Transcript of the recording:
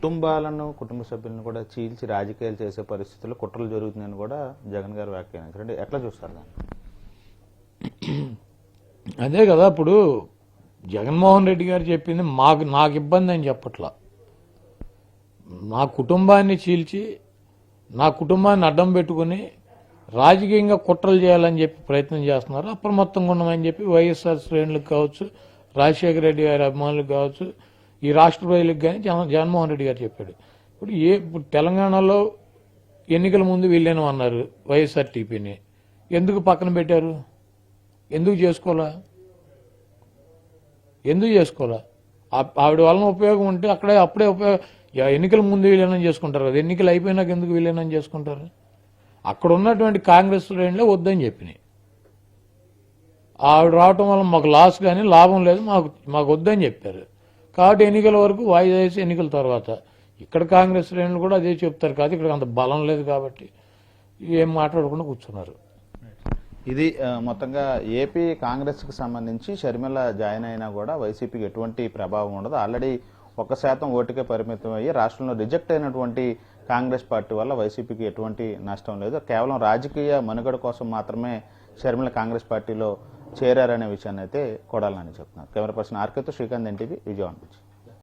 కుటుంబాలను కుటుంబ సభ్యులను కూడా చీల్చి రాజకీయాలు చేసే పరిస్థితుల్లో కుట్రలు జరుగుతున్నాయని కూడా జగన్ గారు వ్యాఖ్యానించారు. ఎట్లా చూస్తారు దాన్ని? అదే కదా ఇప్పుడు జగన్మోహన్ రెడ్డి గారు చెప్పింది నాకు ఇబ్బంది అని చెప్పట్లా. నా కుటుంబాన్ని చీల్చి నా కుటుంబాన్ని అడ్డం పెట్టుకుని రాజకీయంగా కుట్రలు చేయాలని చెప్పి ప్రయత్నం చేస్తున్నారు. అప్రమత్తంగా ఉండమని చెప్పి వైఎస్ఆర్ శ్రేణులకు కావచ్చు, రాజశేఖర రెడ్డి గారి అభిమానులకు కావచ్చు, ఈ రాష్ట్ర ప్రజలకు కానీ జగన్మోహన్ రెడ్డి గారు చెప్పాడు. ఇప్పుడు తెలంగాణలో ఎన్నికల ముందు వీళ్ళేనో అన్నారు వైఎస్ఆర్ టీపీని. ఎందుకు పక్కన పెట్టారు? ఎందుకు చేసుకోవాలా? ఆవిడ వలన ఉపయోగం ఉంటే అప్పుడే ఎన్నికల ముందు విలీనం చేసుకుంటారు కదా, ఎన్నికలు అయిపోయినాక ఎందుకు విలీనం చేసుకుంటారు? అక్కడ ఉన్నటువంటి కాంగ్రెస్ శ్రేణులే వద్దని చెప్పినాయి. ఆవిడ రావటం వల్ల మాకు లాస్ కానీ లాభం లేదు, మాకు వద్దని చెప్పారు. కాబట్టి ఎన్నికల వరకు వాయిదా వేసి ఎన్నికల తర్వాత ఇక్కడ కాంగ్రెస్ శ్రేణులు కూడా అదే చెప్తారు. కాదు ఇక్కడ అంత బలం లేదు కాబట్టి ఏం మాట్లాడకుండా కూర్చున్నారు. ఇది మొత్తంగా ఏపీ కాంగ్రెస్కి సంబంధించి షర్మిల జాయిన్ అయినా కూడా వైసీపీకి ఎటువంటి ప్రభావం ఉండదు. ఆల్రెడీ 1% ఓటుకే పరిమితం అయ్యి రాష్ట్రంలో రిజెక్ట్ అయినటువంటి కాంగ్రెస్ పార్టీ వల్ల వైసీపీకి ఎటువంటి నష్టం లేదు. కేవలం రాజకీయ మనుగడ కోసం మాత్రమే షర్మిల కాంగ్రెస్ పార్టీలో చేరారనే విషయాన్ని అయితే కొడాలని చెప్తున్నారు. కెమెరా పర్సన్ ఆర్కేతో శ్రీకాంత్, ఎన్టీవీ, విజయవాడ నుంచి.